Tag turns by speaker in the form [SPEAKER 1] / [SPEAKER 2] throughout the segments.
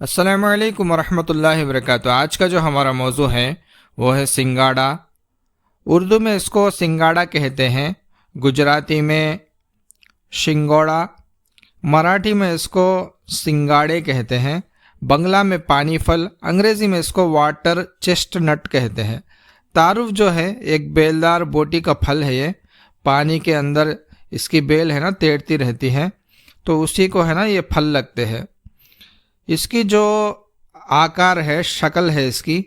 [SPEAKER 1] السلام علیکم ورحمۃ اللہ وبرکاتہ۔ آج کا جو ہمارا موضوع ہے وہ ہے سنگاڑا۔ اردو میں اس کو سنگاڑا کہتے ہیں، گجراتی میں شنگوڑا، مراٹھی میں اس کو سنگاڑے کہتے ہیں، بنگلہ میں پانی پھل، انگریزی میں اس کو واٹر چیسٹ نٹ کہتے ہیں۔ تعارف جو ہے، ایک بیلدار بوٹی کا پھل ہے، یہ پانی کے اندر اس کی بیل ہے نا تیرتی رہتی ہے، تو اسی کو ہے نا یہ پھل لگتے ہیں۔ اس کی جو آکار ہے، شکل ہے اس کی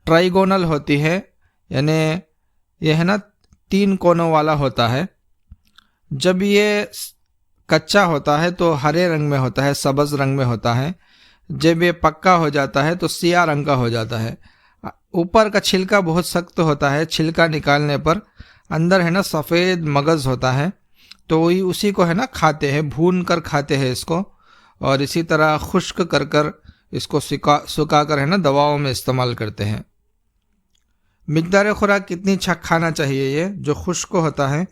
[SPEAKER 1] ٹرائیگونل ہوتی ہے، یعنی یہ ہے نا 3 کونوں والا ہوتا ہے۔ جب یہ کچا ہوتا ہے تو ہرے رنگ میں ہوتا ہے، سبز رنگ میں ہوتا ہے۔ جب یہ پکا ہو جاتا ہے تو سیاہ رنگ کا ہو جاتا ہے۔ اوپر کا چھلکا بہت سخت ہوتا ہے، چھلکا نکالنے پر اندر ہے نا سفید مغز ہوتا ہے، تو وہی اسی کو ہے نا کھاتے ہیں، بھون کر کھاتے ہیں اس کو، اور اسی طرح خشک کر کر اس کو سکا کر ہے نا دواؤں میں استعمال کرتے ہیں۔ مقدار خوراک کتنی کھانا چاہیے؟ یہ جو خشک ہوتا ہے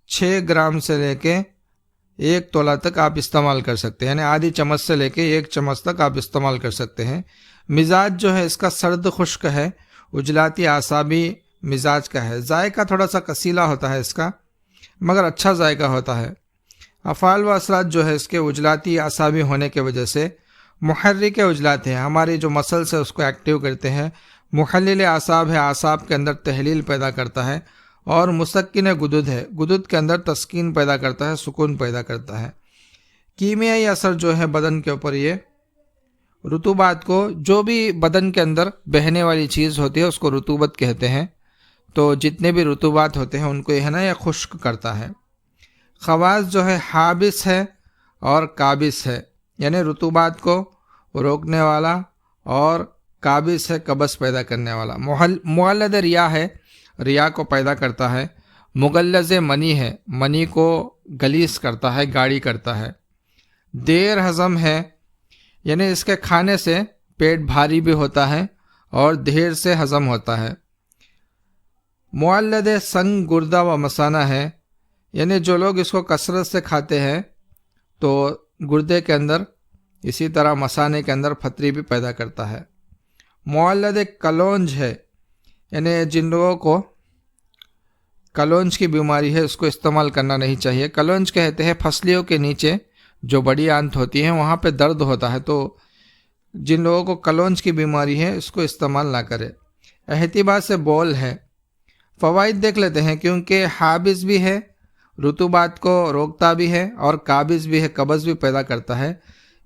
[SPEAKER 1] 6 گرام سے لے کے 1 تولہ تک آپ استعمال کر سکتے ہیں، یعنی آدھی چمچ سے لے کے 1 چمچ تک آپ استعمال کر سکتے ہیں۔ مزاج جو ہے اس کا سرد خشک ہے، عجلاتی اعصابی مزاج کا ہے۔ ذائقہ تھوڑا سا کسیلا ہوتا ہے اس کا، مگر اچھا ذائقہ ہوتا ہے۔ افعال و اثرات جو ہے اس کے عجلاتی اعصابی ہونے کی وجہ سے محرک عجلات ہیں، ہماری جو مسلس ہے اس کو ایکٹیو کرتے ہیں۔ محلل اعصاب ہے، اعصاب کے اندر تحلیل پیدا کرتا ہے، اور مسکن گدد ہے، گدد کے اندر تسکین پیدا کرتا ہے، سکون پیدا کرتا ہے۔ کیمیائی اثر جو ہے بدن کے اوپر، یہ رطوبات کو، جو بھی بدن کے اندر بہنے والی چیز ہوتی ہے اس کو رطوبت کہتے ہیں، تو جتنے بھی رطوبات ہوتے ہیں ان کو یہ ہے نا یہ خشک کرتا ہے۔ خواص جو ہے حابس ہے اور قابض ہے، یعنی رطوبات کو روکنے والا، اور قابض ہے قبض پیدا کرنے والا۔ مولد ریا ہے، ریا کو پیدا کرتا ہے۔ مغلظ منی ہے، منی کو گلیس کرتا ہے، گاڑی کرتا ہے۔ دیر ہضم ہے، یعنی اس کے کھانے سے پیٹ بھاری بھی ہوتا ہے اور دیر سے ہضم ہوتا ہے۔ مولد سنگ گردہ و مثانہ ہے، یعنی جو لوگ اس کو کثرت سے کھاتے ہیں تو گردے کے اندر، اسی طرح مثانے کے اندر پھتری بھی پیدا کرتا ہے۔ مولد کلونج ہے، یعنی جن لوگوں کو کلونج کی بیماری ہے اس کو استعمال کرنا نہیں چاہیے۔ کلونج کہتے ہیں پھسلیوں کے نیچے جو بڑی آنت ہوتی ہے وہاں پہ درد ہوتا ہے، تو جن لوگوں کو کلونج کی بیماری ہے اس کو استعمال نہ کرے۔ احتباء سے بول ہے۔ فوائد دیکھ لیتے ہیں، کیونکہ حابس بھی ہے، رطوبات کو روکتا بھی ہے، اور قابض بھی ہے، قبض بھی پیدا کرتا ہے۔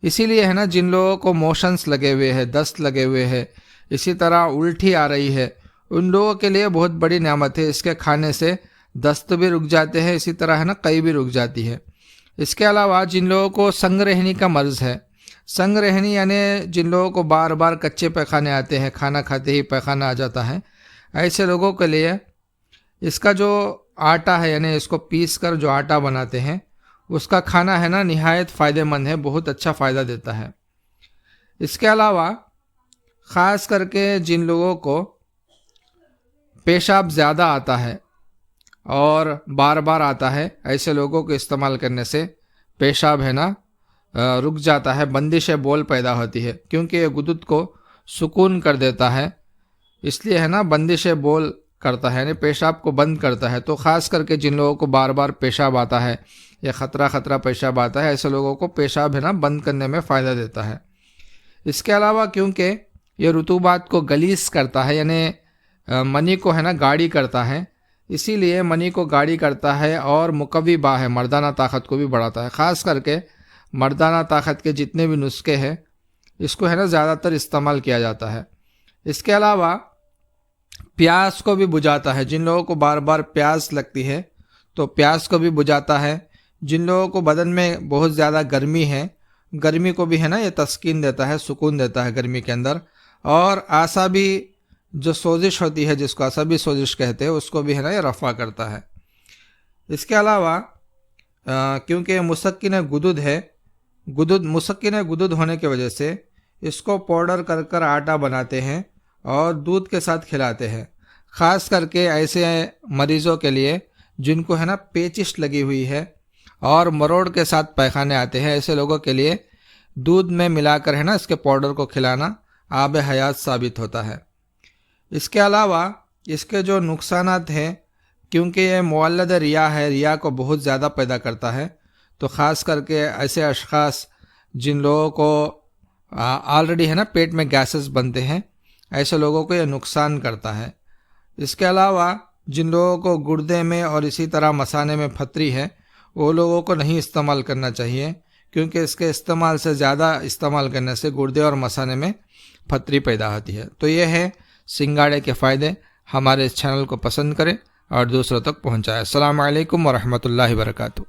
[SPEAKER 1] اسی لیے ہے نا جن لوگوں کو موشنز لگے ہوئے ہیں، دست لگے ہوئے ہیں، اسی طرح الٹی آ رہی ہے، ان لوگوں کے لیے بہت بڑی نعمت ہے۔ اس کے کھانے سے دست بھی رک جاتے ہیں، اسی طرح ہے نا قئی بھی رک جاتی ہے۔ اس کے علاوہ جن لوگوں کو سنگ رہنی کا مرض ہے، سنگ رہنی یعنی جن لوگوں کو بار بار کچے پیخانے آتے ہیں، کھانا کھاتے ہی پیخانہ آ جاتا ہے، ایسے لوگوں کے لیے اس کا جو آٹا ہے، یعنی اس کو پیس کر جو آٹا بناتے ہیں اس کا کھانا ہے نا نہایت فائدہ مند ہے، بہت اچھا فائدہ دیتا ہے۔ اس کے علاوہ خاص کر کے جن لوگوں کو پیشاب زیادہ آتا ہے اور بار بار آتا ہے، ایسے لوگوں کو استعمال کرنے سے پیشاب ہے نا رک جاتا ہے، بندش بول پیدا ہوتی ہے، کیونکہ یہ گدد کو سکون کر دیتا ہے، اس لیے ہے نا بندش بول کرتا ہے، یعنی پیشاب کو بند کرتا ہے۔ تو خاص کر کے جن لوگوں کو بار بار پیشاب آتا ہے یا خطرہ پیشاب آتا ہے، ایسے لوگوں کو پیشاب ہے نا بند کرنے میں فائدہ دیتا ہے۔ اس کے علاوہ کیونکہ یہ رطوبات کو گلیس کرتا ہے، یعنی منی کو ہے نا گاڑی کرتا ہے، اسی لیے منی کو گاڑی کرتا ہے، اور مقوی با ہے، مردانہ طاقت کو بھی بڑھاتا ہے۔ خاص کر کے مردانہ طاقت کے جتنے بھی نسخے ہیں اس کو ہے نا زیادہ تر استعمال کیا جاتا ہے۔ اس کے علاوہ پیاس کو بھی بجھاتا ہے، جن لوگوں کو بار بار پیاس لگتی ہے تو پیاس کو بھی بجھاتا ہے۔ جن لوگوں کو بدن میں بہت زیادہ گرمی ہے، گرمی کو بھی ہے نا یہ تسکین دیتا ہے، سکون دیتا ہے گرمی کے اندر۔ اور اعصابی جو سوزش ہوتی ہے، جس کو عصبی سوزش کہتے ہیں، اس کو بھی ہے نا یہ رفع کرتا ہے۔ اس کے علاوہ کیونکہ مسکن گدد ہے، مسکن گدد ہونے کی وجہ سے اس کو پاؤڈر کر کر آٹا بناتے ہیں اور دودھ کے ساتھ کھلاتے ہیں۔ خاص کر کے ایسے مریضوں کے لیے جن کو ہے نا پیچش لگی ہوئی ہے اور مروڑ کے ساتھ پیخانے آتے ہیں، ایسے لوگوں کے لیے دودھ میں ملا کر ہے نا اس کے پاؤڈر کو کھلانا آب حیات ثابت ہوتا ہے۔ اس کے علاوہ اس کے جو نقصانات ہیں، کیونکہ یہ مولد ریا ہے، ریا کو بہت زیادہ پیدا کرتا ہے، تو خاص کر کے ایسے اشخاص جن لوگوں کو آلریڈی ہے نا پیٹ میں گیسز بنتے ہیں، ایسے لوگوں کو یہ نقصان کرتا ہے۔ اس کے علاوہ جن لوگوں کو گردے میں اور اسی طرح مثانے میں پھتری ہے، وہ لوگوں کو نہیں استعمال کرنا چاہیے، کیونکہ اس کے استعمال سے زیادہ استعمال کرنے سے گردے اور مثانے میں پھتری پیدا ہوتی ہے۔ تو یہ ہے سنگاڑے کے فائدے۔ ہمارے اس چینل کو پسند کریں اور دوسروں تک پہنچائیں۔ السلام علیکم ورحمۃ اللہ وبرکاتہ۔